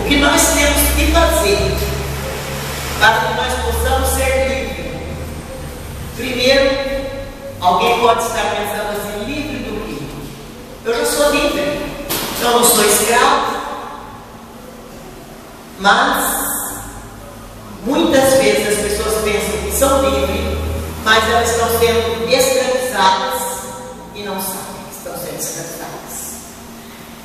que nós temos que fazer para que nós possamos ser livres? Primeiro, alguém pode estar pensando assim: livre do quê? Eu já sou livre, eu não sou escravo. Mas muitas vezes as pessoas pensam que são livres, mas elas estão sendo escravizadas e não sabem que estão sendo escravizadas.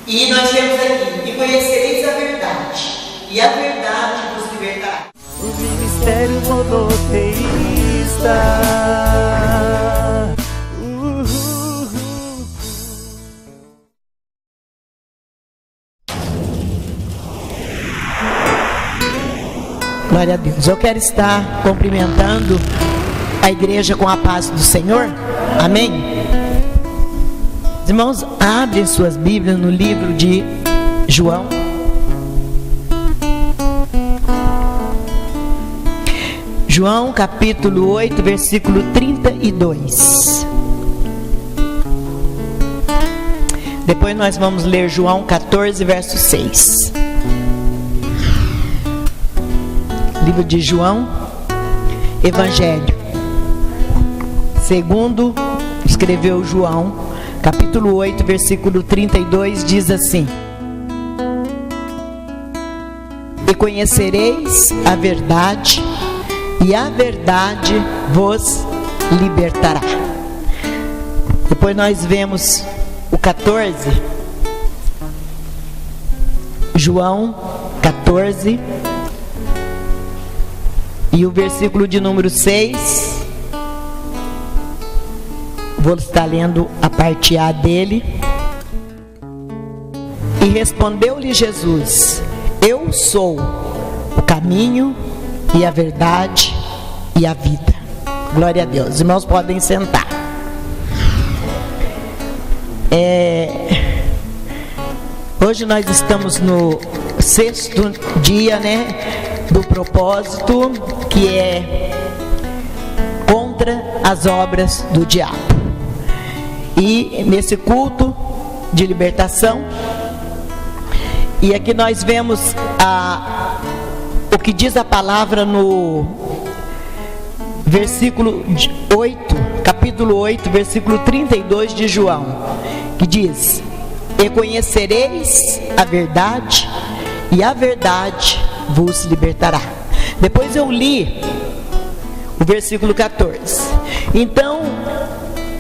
E nós vemos aqui: e conhecereis a verdade, e a verdade vos libertará. O ministério monoteísta. Glória a Deus. Eu quero estar cumprimentando a igreja com a paz do Senhor. Amém? Os irmãos, abrem suas Bíblias no livro de João. João capítulo 8, versículo 32. Depois nós vamos ler João 14, verso 6. Livro de João, Evangelho segundo escreveu João, capítulo 8, versículo 32, diz assim: e conhecereis a verdade, e a verdade vos libertará. Depois nós vemos o 14, João 14, e o versículo de número 6, vou estar lendo a parte A dele. E respondeu-lhe Jesus: eu sou o caminho e a verdade e a vida. Glória a Deus. Os irmãos podem sentar. Hoje nós estamos no 6º dia, do propósito, que é contra as obras do diabo. E nesse culto de libertação, e aqui nós vemos o que diz a palavra no versículo 8, capítulo 8, versículo 32 de João, que diz: e conhecereis a verdade, e a verdade vos libertará. Depois eu li o versículo 14. Então,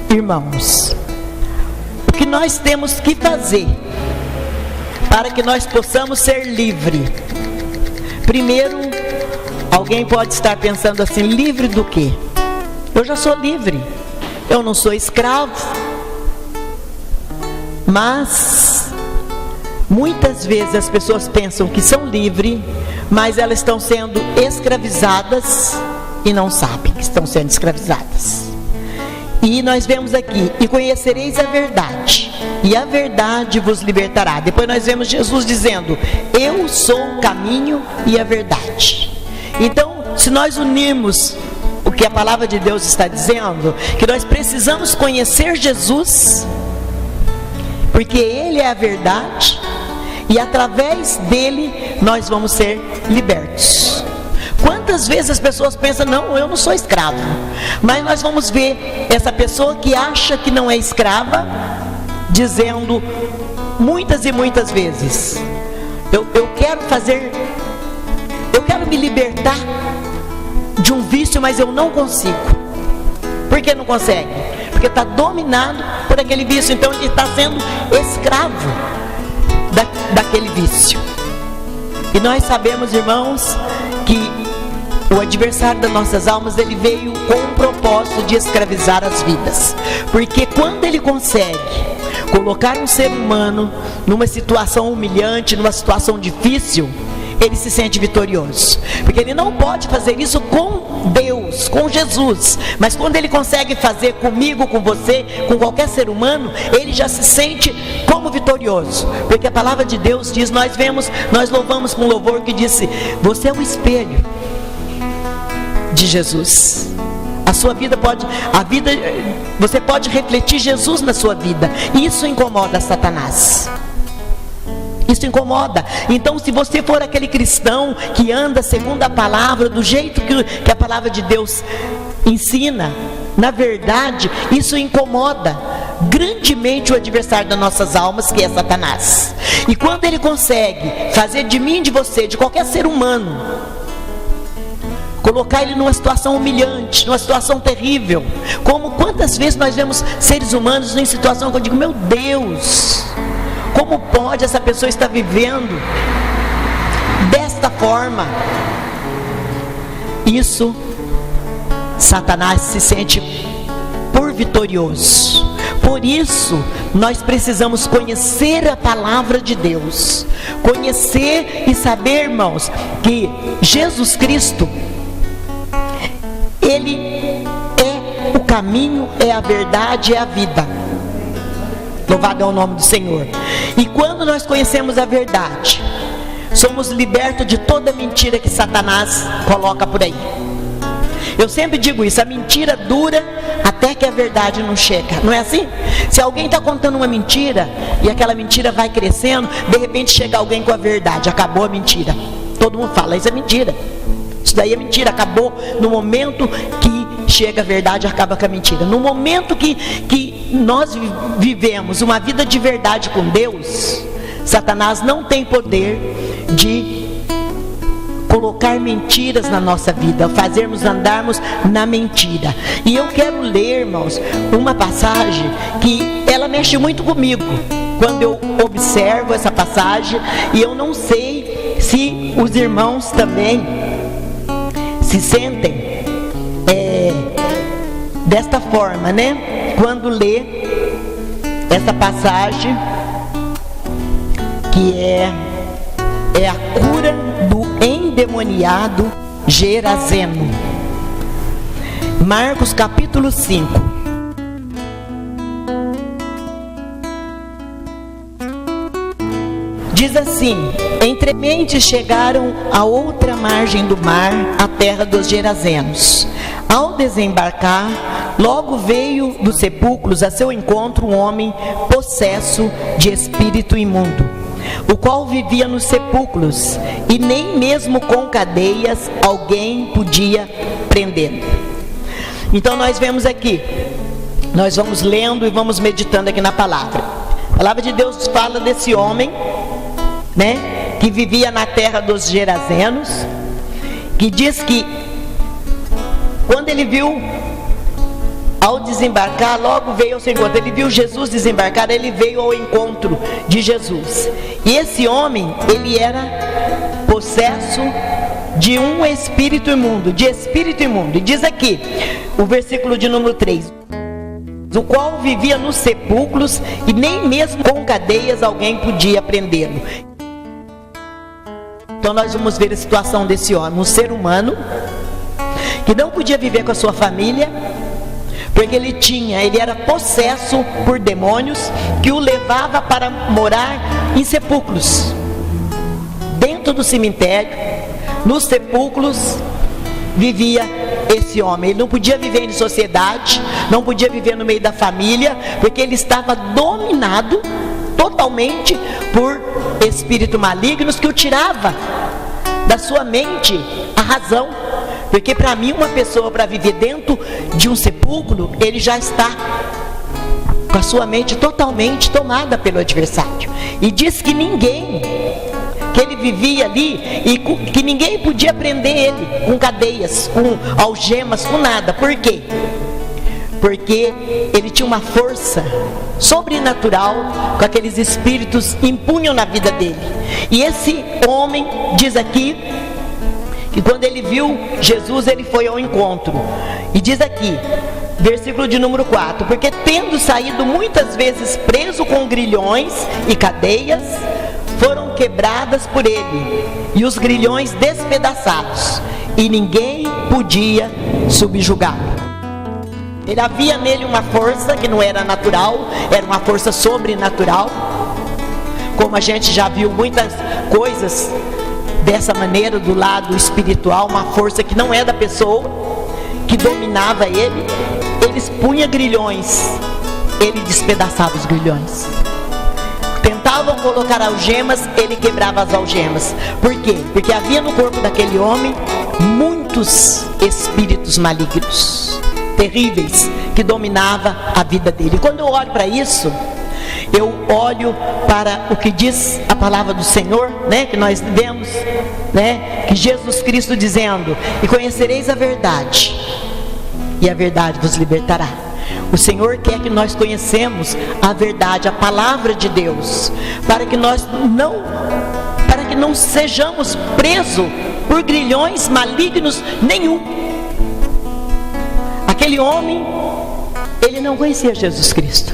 irmãos, o que nós temos que fazer para que nós possamos ser livres? Primeiro, alguém pode estar pensando assim: livre do quê? Eu já sou livre, eu não sou escravo. Mas muitas vezes as pessoas pensam que são livres, mas elas estão sendo escravizadas e não sabem que estão sendo escravizadas. E nós vemos aqui: e conhecereis a verdade, e a verdade vos libertará. Depois nós vemos Jesus dizendo: eu sou o caminho e a verdade. Então, se nós unirmos o que a palavra de Deus está dizendo, que nós precisamos conhecer Jesus, porque Ele é a verdade, e através dele nós vamos ser libertos. Quantas vezes as pessoas pensam: não, eu não sou escravo. Mas nós vamos ver essa pessoa que acha que não é escrava, dizendo muitas e muitas vezes: eu quero me libertar de um vício, mas eu não consigo. Por que não consegue? Porque está dominado por aquele vício. Então ele está sendo escravo daquele vício. E nós sabemos, irmãos, que o adversário das nossas almas, ele veio com o propósito de escravizar as vidas. Porque quando ele consegue colocar um ser humano numa situação humilhante, numa situação difícil, ele se sente vitorioso. Porque ele não pode fazer isso com Deus, com Jesus. Mas quando ele consegue fazer comigo, com você, com qualquer ser humano, ele já se sente como vitorioso. Porque a palavra de Deus diz, nós louvamos com louvor que disse: você é o espelho de Jesus. Você pode refletir Jesus na sua vida. Isso incomoda Satanás. Isso incomoda. Então, se você for aquele cristão que anda segundo a palavra, do jeito que a palavra de Deus ensina, na verdade, isso incomoda grandemente o adversário das nossas almas, que é Satanás. E quando ele consegue fazer de mim, de você, de qualquer ser humano, colocar ele numa situação humilhante, numa situação terrível, como quantas vezes nós vemos seres humanos em situação que eu digo, meu Deus, como pode essa pessoa estar vivendo desta forma? Isso, Satanás se sente por vitorioso. Por isso, nós precisamos conhecer a palavra de Deus, conhecer e saber, irmãos, que Jesus Cristo, Ele é o caminho, é a verdade, é a vida. Louvado é o nome do Senhor. E quando nós conhecemos a verdade, somos libertos de toda mentira que Satanás coloca por aí. Eu sempre digo isso, a mentira dura até que a verdade não chega, não é assim? Se alguém está contando uma mentira e aquela mentira vai crescendo, de repente chega alguém com a verdade, acabou a mentira. Todo mundo fala, isso é mentira, isso daí é mentira, acabou. No momento que chega a verdade, acaba com a mentira. No momento que nós vivemos uma vida de verdade com Deus, Satanás não tem poder de colocar mentiras na nossa vida, fazermos andarmos na mentira. E eu quero ler, irmãos, uma passagem que ela mexe muito comigo quando eu observo essa passagem, e eu não sei se os irmãos também se sentem desta forma, né? Quando lê essa passagem, que é a cura do endemoniado Gerazeno. Marcos capítulo 5. Diz assim: entrementes chegaram à outra margem do mar, a terra dos Gerazenos. Ao desembarcar, logo veio dos sepulcros a seu encontro um homem possesso de espírito imundo, o qual vivia nos sepulcros, e nem mesmo com cadeias alguém podia prendê-lo. Então nós vemos aqui, nós vamos lendo e vamos meditando aqui na palavra. A palavra de Deus fala desse homem, né, que vivia na terra dos Gerazenos, que diz que quando ele viu, ao desembarcar, logo veio ao seu encontro. Ele viu Jesus desembarcar, ele veio ao encontro de Jesus. E esse homem, ele era possesso de um espírito imundo, de espírito imundo. E diz aqui, o versículo de número 3: o qual vivia nos sepulcros, e nem mesmo com cadeias alguém podia prendê-lo. Então nós vamos ver a situação desse homem, um ser humano que não podia viver com a sua família, porque ele era possesso por demônios que o levava para morar em sepulcros. Dentro do cemitério, nos sepulcros, vivia esse homem. Ele não podia viver em sociedade, não podia viver no meio da família, porque ele estava dominado totalmente por espíritos malignos que o tirava da sua mente a razão. Porque para mim, uma pessoa para viver dentro de um sepulcro, ele já está com a sua mente totalmente tomada pelo adversário. E diz que ele vivia ali, e que ninguém podia prender ele com cadeias, com algemas, com nada. Por quê? Porque ele tinha uma força sobrenatural que aqueles espíritos impunham na vida dele. E esse homem, diz aqui, que quando ele viu Jesus, ele foi ao encontro. E diz aqui, versículo de número 4: porque tendo saído muitas vezes preso com grilhões e cadeias, foram quebradas por ele, e os grilhões despedaçados, e ninguém podia subjugá-lo. Ele havia nele uma força que não era natural, era uma força sobrenatural. Como a gente já viu muitas coisas dessa maneira do lado espiritual, uma força que não é da pessoa, que dominava ele. Ele punha grilhões, ele despedaçava os grilhões, tentava tentavam colocar algemas, ele quebrava as algemas. Por quê? Porque havia no corpo daquele homem muitos espíritos malignos, terríveis, que dominavam a vida dele. Quando eu olho para isso, eu olho para o que diz a palavra do Senhor, né, que nós vemos, né, que Jesus Cristo dizendo: e conhecereis a verdade, e a verdade vos libertará. O Senhor quer que nós conhecemos a verdade, a palavra de Deus, para que não sejamos presos por grilhões malignos nenhum. Aquele homem, ele não conhecia Jesus Cristo.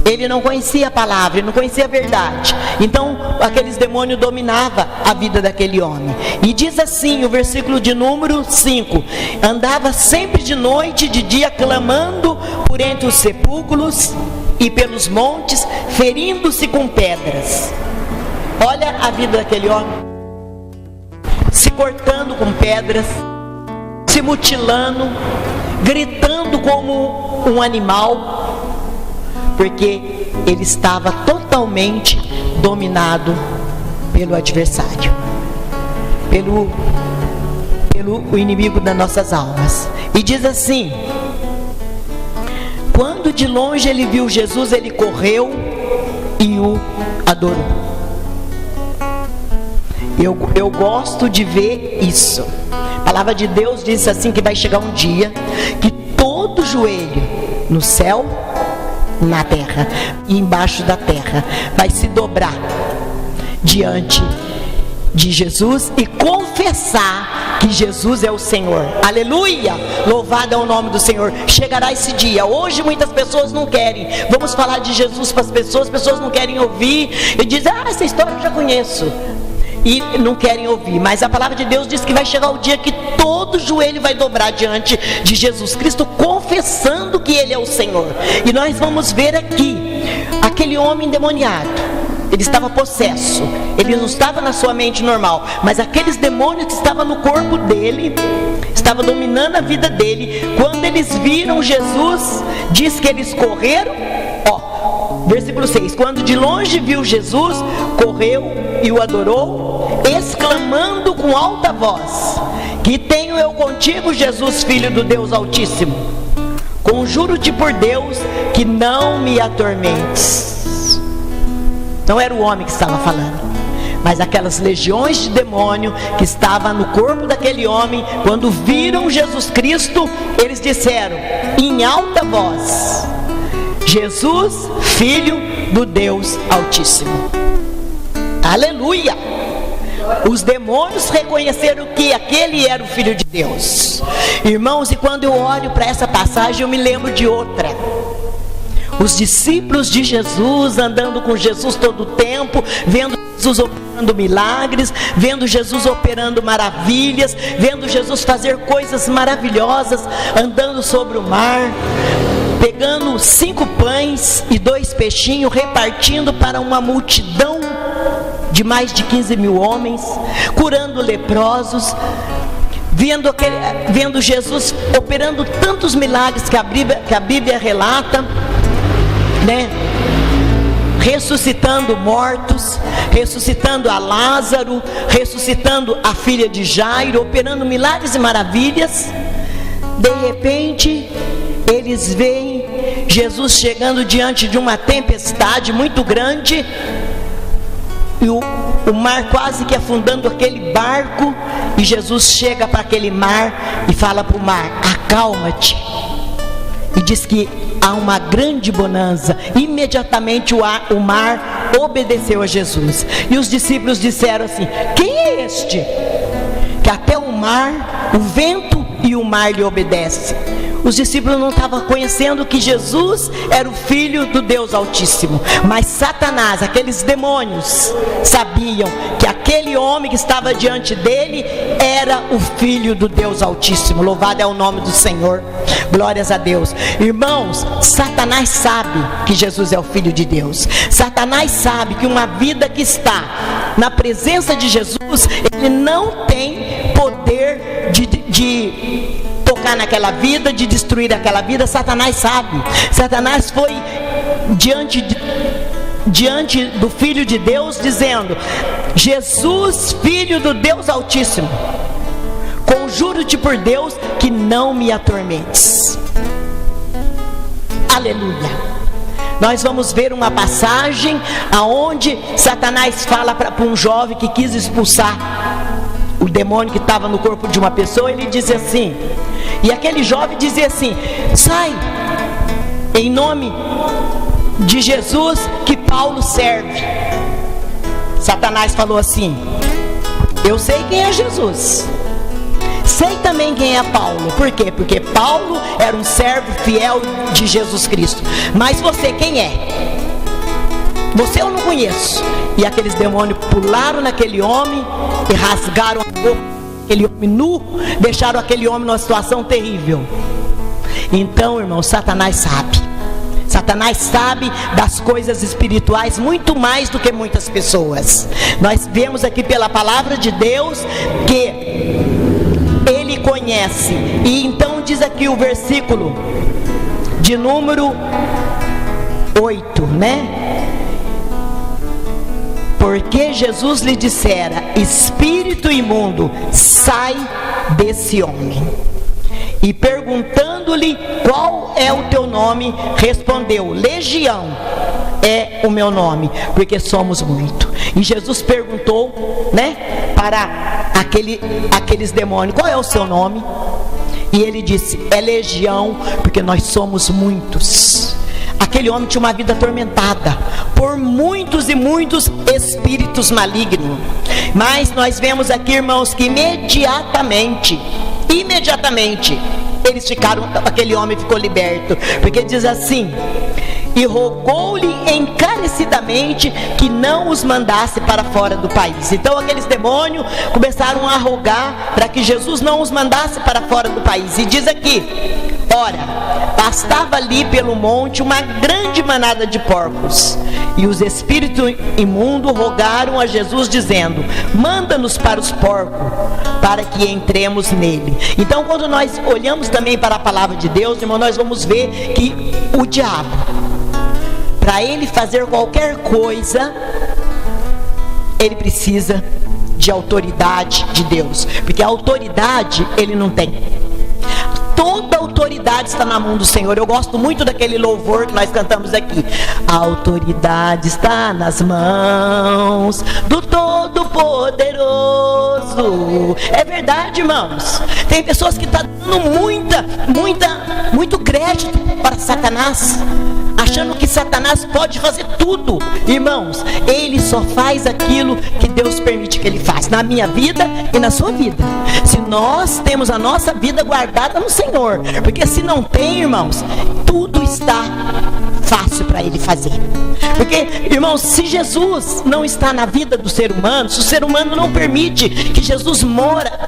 Ele não conhecia a palavra, ele não conhecia a verdade. Então, aqueles demônios dominavam a vida daquele homem. E diz assim, o versículo de número 5: andava sempre de noite e de dia, clamando por entre os sepulcros e pelos montes, ferindo-se com pedras. Olha a vida daquele homem, se cortando com pedras, se mutilando, gritando como um animal, porque ele estava totalmente dominado pelo adversário, pelo inimigo das nossas almas. E diz assim: quando de longe ele viu Jesus, ele correu e o adorou. Eu gosto de ver isso. A palavra de Deus diz assim, que vai chegar um dia que todo joelho no céu, na terra e embaixo da terra vai se dobrar diante de Jesus e confessar que Jesus é o Senhor. Aleluia! Louvado é o nome do Senhor. Chegará esse dia. Hoje muitas pessoas não querem. Vamos falar de Jesus para as pessoas não querem ouvir e dizem: essa história eu já conheço. E não querem ouvir. Mas a palavra de Deus diz que vai chegar o dia que todo joelho vai dobrar diante de Jesus Cristo, confessando que Ele é o Senhor. E nós vamos ver aqui aquele homem endemoniado. Ele estava possesso, ele não estava na sua mente normal, mas aqueles demônios que estavam no corpo dele, estavam dominando a vida dele. Quando eles viram Jesus, diz que eles correram. Versículo 6: quando de longe viu Jesus, correu e o adorou, exclamando com alta voz: que tenho eu contigo, Jesus, Filho do Deus Altíssimo? Conjuro-te por Deus que não me atormentes. Não era o homem que estava falando, mas aquelas legiões de demônio que estavam no corpo daquele homem. Quando viram Jesus Cristo, eles disseram em alta voz: Jesus, Filho do Deus Altíssimo. Aleluia! Os demônios reconheceram que aquele era o Filho de Deus. Irmãos, e quando eu olho para essa passagem, eu me lembro de outra. Os discípulos de Jesus andando com Jesus todo o tempo, vendo Jesus operando milagres, vendo Jesus operando maravilhas, vendo Jesus fazer coisas maravilhosas, andando sobre o mar, pegando 5 pães e 2 peixinhos, repartindo para uma multidão de mais de 15 mil homens, curando leprosos, vendo Jesus operando tantos milagres que a Bíblia relata, né? Ressuscitando mortos, ressuscitando a Lázaro, ressuscitando a filha de Jairo, operando milagres e maravilhas. De repente, eles veem Jesus chegando diante de uma tempestade muito grande, e o mar quase que afundando aquele barco, e Jesus chega para aquele mar e fala para o mar: acalma-te. E diz que há uma grande bonança. Imediatamente o mar obedeceu a Jesus. E os discípulos disseram assim: quem é este? Que até o mar, o vento e o mar lhe obedecem. Os discípulos não estavam conhecendo que Jesus era o Filho do Deus Altíssimo. Mas Satanás, aqueles demônios, sabiam que aquele homem que estava diante dele era o Filho do Deus Altíssimo. Louvado é o nome do Senhor. Glórias a Deus. Irmãos, Satanás sabe que Jesus é o Filho de Deus. Satanás sabe que uma vida que está na presença de Jesus, ele não tem poder de tocar naquela vida, de destruir aquela vida. Satanás sabe. Satanás foi diante diante do Filho de Deus, dizendo: Jesus, Filho do Deus Altíssimo, conjuro-te por Deus que não me atormentes. Aleluia. Nós vamos ver uma passagem aonde Satanás fala para um jovem que quis expulsar o demônio que estava no corpo de uma pessoa. Ele diz assim, e aquele jovem dizia assim: sai, em nome de Jesus que Paulo serve. Satanás falou assim: eu sei quem é Jesus, sei também quem é Paulo. Por quê? Porque Paulo era um servo fiel de Jesus Cristo. Mas você quem é? Você eu não conheço. E aqueles demônios pularam naquele homem e rasgaram a roupa daquele homem nu, deixaram aquele homem numa situação terrível. Então, irmão, Satanás sabe. Satanás sabe das coisas espirituais muito mais do que muitas pessoas. Nós vemos aqui pela palavra de Deus que ele conhece. E então diz aqui o versículo de número 8, né? Porque Jesus lhe dissera: espírito imundo, sai desse homem. E perguntando-lhe qual é o teu nome, respondeu: Legião é o meu nome, porque somos muito. E Jesus perguntou, né, para aqueles demônios: qual é o seu nome? E ele disse: é Legião, porque nós somos muitos. Aquele homem tinha uma vida atormentada por muitos e muitos espíritos malignos. Mas nós vemos aqui, irmãos, que imediatamente eles ficaram, aquele homem ficou liberto, porque diz assim: e rogou-lhe encarecidamente que não os mandasse para fora do país. Então aqueles demônios começaram a rogar para que Jesus não os mandasse para fora do país. E diz aqui: ora, pastava ali pelo monte uma grande manada de porcos, e os espíritos imundos rogaram a Jesus dizendo: manda-nos para os porcos, para que entremos nele. Então, quando nós olhamos também para a palavra de Deus, irmão, nós vamos ver que o diabo, para ele fazer qualquer coisa, ele precisa de autoridade de Deus, porque a autoridade ele não tem. Toda autoridade está na mão do Senhor. Eu gosto muito daquele louvor que nós cantamos aqui: a autoridade está nas mãos do Todo-Poderoso. É verdade, irmãos. Tem pessoas que estão dando muito crédito para Satanás, achando que Satanás pode fazer tudo. Irmãos, ele só faz aquilo que Deus permite que ele faça, na minha vida e na sua vida. Se nós temos a nossa vida guardada no Senhor, porque se não tem, irmãos, tudo está fácil para ele fazer. Porque, irmãos, se Jesus não está na vida do ser humano, se o ser humano não permite que Jesus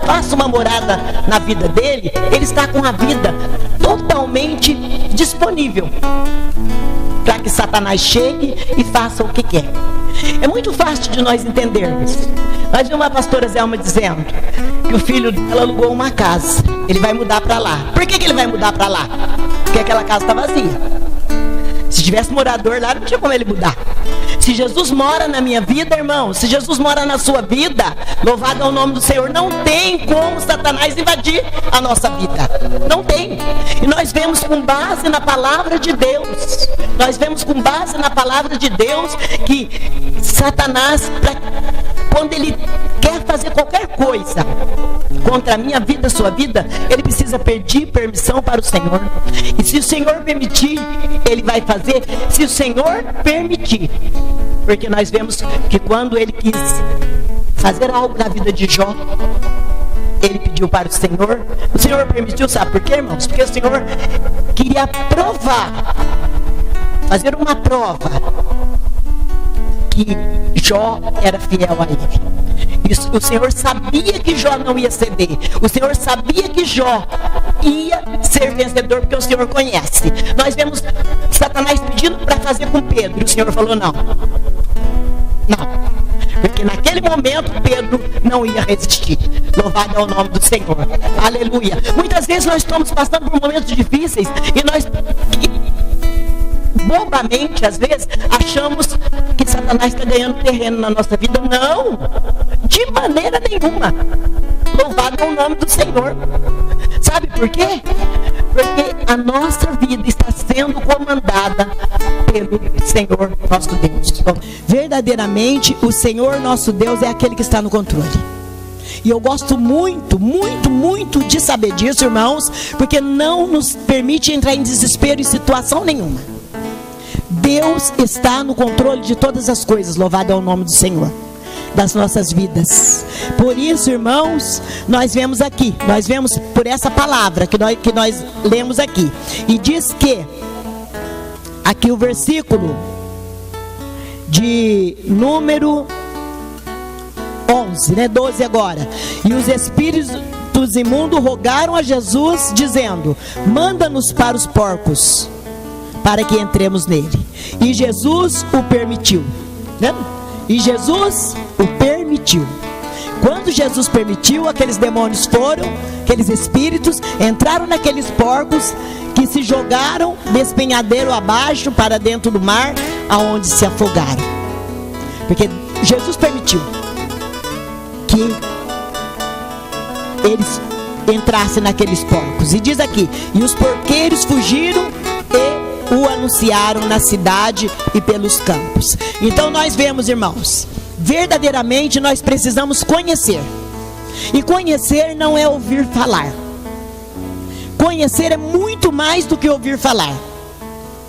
faça uma morada na vida dele, ele está com a vida totalmente disponível para que Satanás chegue e faça o que quer. É muito fácil de nós entendermos. Nós vimos uma pastora Zelma dizendo que o filho dela alugou uma casa, ele vai mudar para lá. Por que ele vai mudar para lá? Porque aquela casa está vazia. Se tivesse morador lá, não tinha como ele mudar. Se Jesus mora na minha vida, irmão, se Jesus mora na sua vida, louvado é o nome do Senhor, não tem como Satanás invadir a nossa vida. Não tem. E nós vemos com base na palavra de Deus. Nós vemos com base na palavra de Deus que Satanás, quando ele quer fazer qualquer coisa contra a minha vida, a sua vida, ele precisa pedir permissão para o Senhor. E se o Senhor permitir, ele vai fazer. Se o Senhor permitir. Porque nós vemos que quando ele quis fazer algo na vida de Jó, ele pediu para o Senhor permitiu, sabe por quê, irmãos? Porque o Senhor queria provar, fazer uma prova que Jó era fiel a ele. Isso, o Senhor sabia que Jó não ia ceder. O Senhor sabia que Jó ia ser vencedor, porque o Senhor conhece. Nós vemos Satanás pedindo para fazer com Pedro, e o Senhor falou não. Porque naquele momento Pedro não ia resistir. Louvado é o nome do Senhor. Aleluia. Muitas vezes nós estamos passando por momentos difíceis e nós bobamente, às vezes, achamos que Satanás está ganhando terreno na nossa vida. Não, de maneira nenhuma. Louvado é o nome do Senhor. Sabe por quê? Porque a nossa vida está sendo comandada pelo Senhor nosso Deus. Verdadeiramente, o Senhor nosso Deus é aquele que está no controle. E eu gosto muito, muito, muito de saber disso, irmãos, porque não nos permite entrar em desespero em situação nenhuma. Deus está no controle de todas as coisas, louvado é o nome do Senhor, das nossas vidas. Por isso, irmãos, nós vemos aqui, nós vemos por essa palavra que nós lemos aqui, e diz que, aqui o versículo de número 11, 12 agora. E os espíritos imundos rogaram a Jesus, dizendo: manda-nos para os porcos, para que entremos nele. E Jesus o permitiu. E Jesus o permitiu. Quando Jesus permitiu, aqueles demônios foram, aqueles espíritos entraram naqueles porcos, que se jogaram despenhadeiro abaixo para dentro do mar, aonde se afogaram. Porque Jesus permitiu que eles entrassem naqueles porcos. E diz aqui: e os porqueiros fugiram e o anunciaram na cidade e pelos campos. Então nós vemos, irmãos, verdadeiramente nós precisamos conhecer. E conhecer não é ouvir falar. Conhecer é muito mais do que ouvir falar,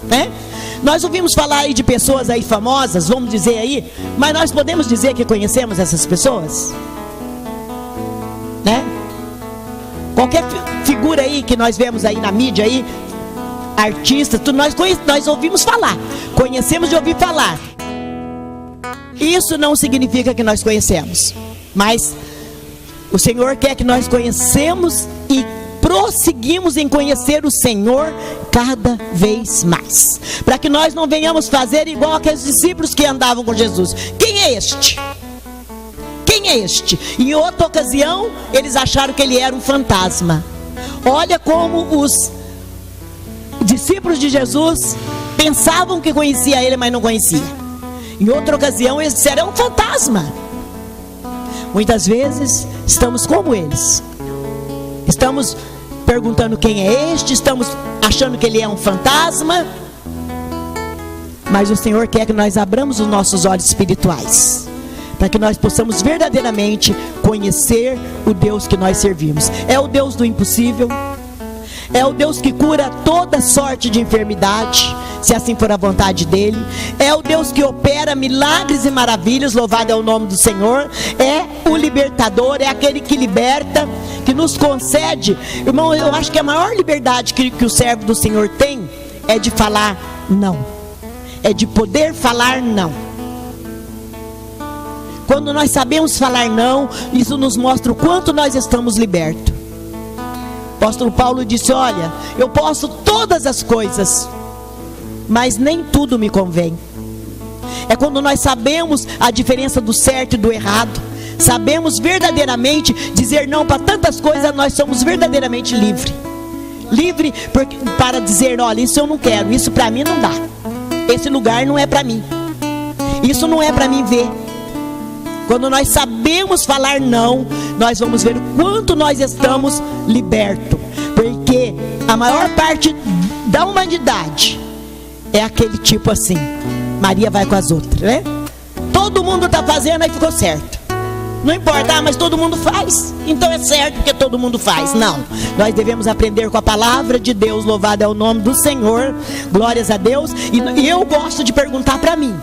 né? Nós ouvimos falar aí de pessoas aí famosas, vamos dizer aí, mas nós podemos dizer que conhecemos essas pessoas, né? Qualquer figura aí que nós vemos aí na mídia aí, artistas, tudo, nós ouvimos falar, conhecemos de ouvir falar. Isso não significa que nós conhecemos, mas o Senhor quer que nós conhecemos e prosseguimos em conhecer o Senhor cada vez mais, para que nós não venhamos fazer igual aqueles discípulos que andavam com Jesus. Quem é este? Quem é este? Em outra ocasião, eles acharam que ele era um fantasma. Olha como os discípulos de Jesus pensavam que conhecia ele, mas não conhecia. Em outra ocasião, eles disseram: é um fantasma. Muitas vezes, estamos como eles. Estamos perguntando quem é este, estamos achando que ele é um fantasma. Mas o Senhor quer que nós abramos os nossos olhos espirituais, para que nós possamos verdadeiramente conhecer o Deus que nós servimos. É o Deus do impossível, é o Deus que cura toda sorte de enfermidade, se assim for a vontade dele. É o Deus que opera milagres e maravilhas, louvado é o nome do Senhor. É o libertador, é aquele que liberta, que nos concede. Irmão, eu acho que a maior liberdade que o servo do Senhor tem é de falar não, é de poder falar não. Quando nós sabemos falar não, isso nos mostra o quanto nós estamos libertos. O apóstolo Paulo disse: olha, eu posso todas as coisas, mas nem tudo me convém. É quando nós sabemos a diferença do certo e do errado, sabemos verdadeiramente dizer não para tantas coisas, nós somos verdadeiramente livres. Livre para dizer: olha, isso eu não quero, isso para mim não dá, esse lugar não é para mim, isso não é para mim ver. Quando nós sabemos falar não, nós vamos ver o quanto nós estamos libertos. Porque a maior parte da humanidade é aquele tipo assim: Maria vai com as outras, né? Todo mundo está fazendo, aí ficou certo. Não importa, mas todo mundo faz, então é certo porque todo mundo faz. Não, nós devemos aprender com a palavra de Deus, louvado é o nome do Senhor, glórias a Deus. E eu gosto de perguntar para mim: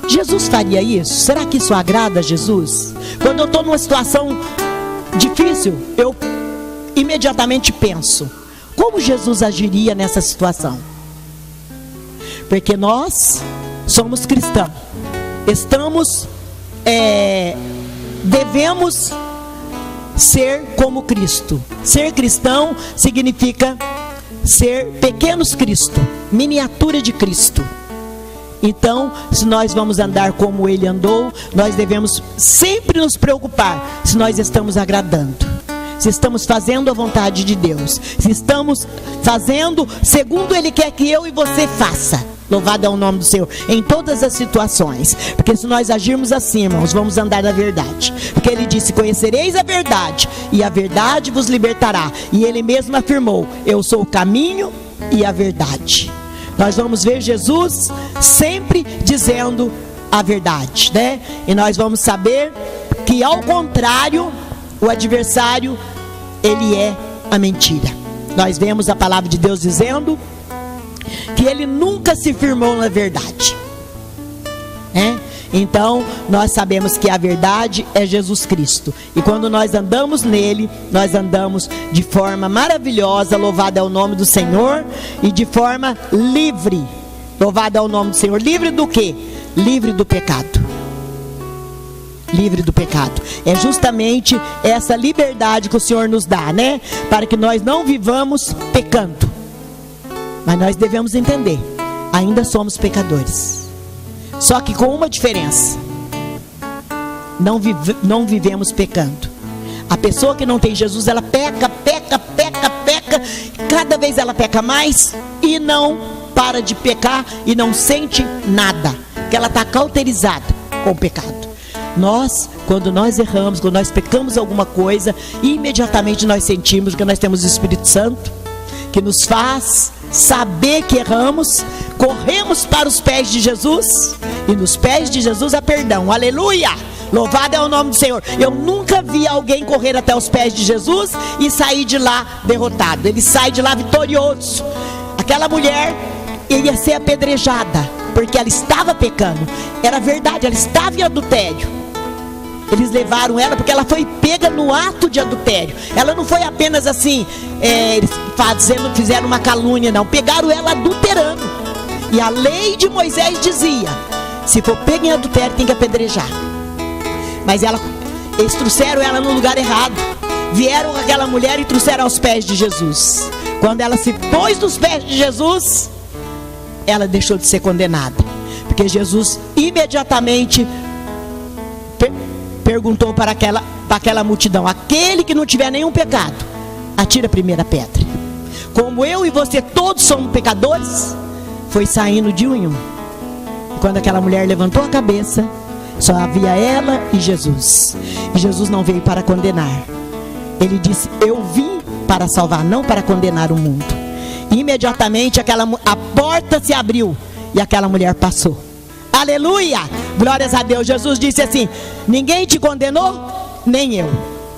Jesus faria isso? Será que isso agrada a Jesus? Quando eu estou numa situação difícil, eu imediatamente penso: como Jesus agiria nessa situação? Porque nós somos cristãos, devemos ser como Cristo. Ser cristão significa ser pequenos Cristo, miniatura de Cristo. Então, se nós vamos andar como ele andou, nós devemos sempre nos preocupar se nós estamos agradando, se estamos fazendo a vontade de Deus, se estamos fazendo segundo Ele quer que eu e você faça. Louvado é o nome do Senhor, em todas as situações. Porque se nós agirmos assim, irmãos, vamos andar na verdade. Porque Ele disse, conhecereis a verdade, e a verdade vos libertará. E Ele mesmo afirmou, eu sou o caminho e a verdade. Nós vamos ver Jesus sempre dizendo a verdade, né? E nós vamos saber que, ao contrário, o adversário, ele é a mentira. Nós vemos a palavra de Deus dizendo que ele nunca se firmou na verdade, né? Então nós sabemos que a verdade é Jesus Cristo, e quando nós andamos nele, nós andamos de forma maravilhosa. Louvado é o nome do Senhor. E de forma livre. Louvado é o nome do Senhor. Livre do quê? Livre do pecado. Livre do pecado. É justamente essa liberdade que o Senhor nos dá, né? Para que nós não vivamos pecando. Mas nós devemos entender, ainda somos pecadores. Só que com uma diferença: não vivemos pecando. A pessoa que não tem Jesus, ela peca. Cada vez ela peca mais e não para de pecar e não sente nada, que ela está cauterizada com o pecado. Nós, quando nós erramos, quando nós pecamos alguma coisa, imediatamente nós sentimos que nós temos o Espírito Santo, que nos faz saber que erramos, corremos para os pés de Jesus, e nos pés de Jesus há perdão. Aleluia! Louvado é o nome do Senhor. Eu nunca vi alguém correr até os pés de Jesus e sair de lá derrotado. Ele sai de lá vitorioso. Aquela mulher ia ser apedrejada, porque ela estava pecando. Era verdade, ela estava em adultério. Eles levaram ela porque ela foi pega no ato de adultério. Ela não foi apenas assim, eles fizeram uma calúnia, não. Pegaram ela adulterando. E a lei de Moisés dizia, se for pega em adultério, tem que apedrejar. Mas eles trouxeram ela no lugar errado. Vieram com aquela mulher e trouxeram aos pés de Jesus. Quando ela se pôs nos pés de Jesus, ela deixou de ser condenada. Porque Jesus imediatamente perguntou para aquela multidão: aquele que não tiver nenhum pecado, atira a primeira pedra. Como eu e você todos somos pecadores, foi saindo de um em um. E quando aquela mulher levantou a cabeça, só havia ela e Jesus. E Jesus não veio para condenar. Ele disse: eu vim para salvar, não para condenar o mundo. E imediatamente a porta se abriu e aquela mulher passou. Aleluia! Glórias a Deus. Jesus disse assim: ninguém te condenou? Nem eu.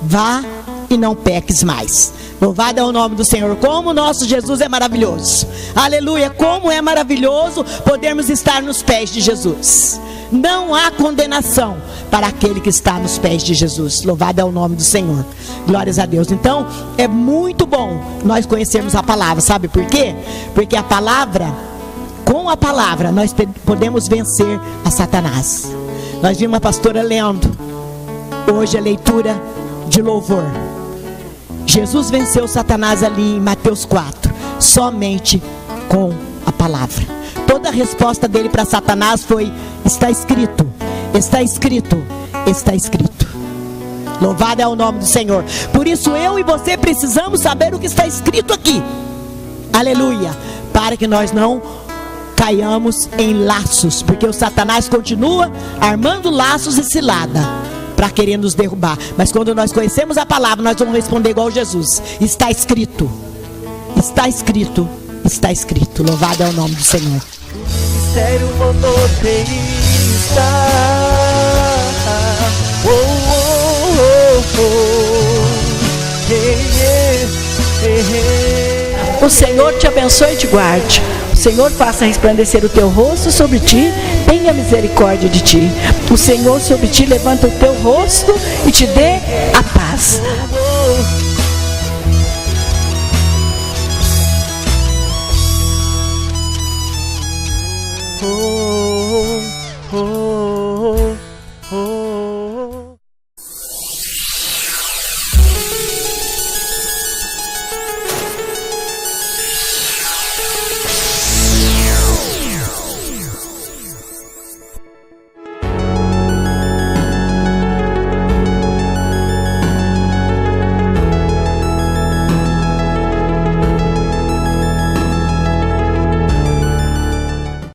Vá e não peques mais. Louvado é o nome do Senhor. Como o nosso Jesus é maravilhoso. Aleluia! Como é maravilhoso podermos estar nos pés de Jesus. Não há condenação para aquele que está nos pés de Jesus. Louvado é o nome do Senhor. Glórias a Deus. Então é muito bom nós conhecermos a palavra. Sabe por quê? Porque a palavra, com a palavra, nós podemos vencer a Satanás. Nós vimos uma pastora lendo hoje a leitura de louvor. Jesus venceu Satanás ali em Mateus 4, somente com a palavra. Toda a resposta dele para Satanás foi: está escrito, está escrito, está escrito. Louvado é o nome do Senhor. Por isso eu e você precisamos saber o que está escrito aqui. Aleluia! Para que nós não caiamos em laços, porque o Satanás continua armando laços e cilada para querer nos derrubar. Mas quando nós conhecemos a palavra, nós vamos responder igual Jesus: está escrito, está escrito, está escrito. Louvado é o nome do Senhor. O mistério monoteísta. Oh, oh, oh, oh. Hey, hey, hey. O Senhor te abençoe e te guarde. O Senhor faça resplandecer o teu rosto sobre ti, tenha misericórdia de ti. O Senhor sobre ti levanta o teu rosto e te dê a paz.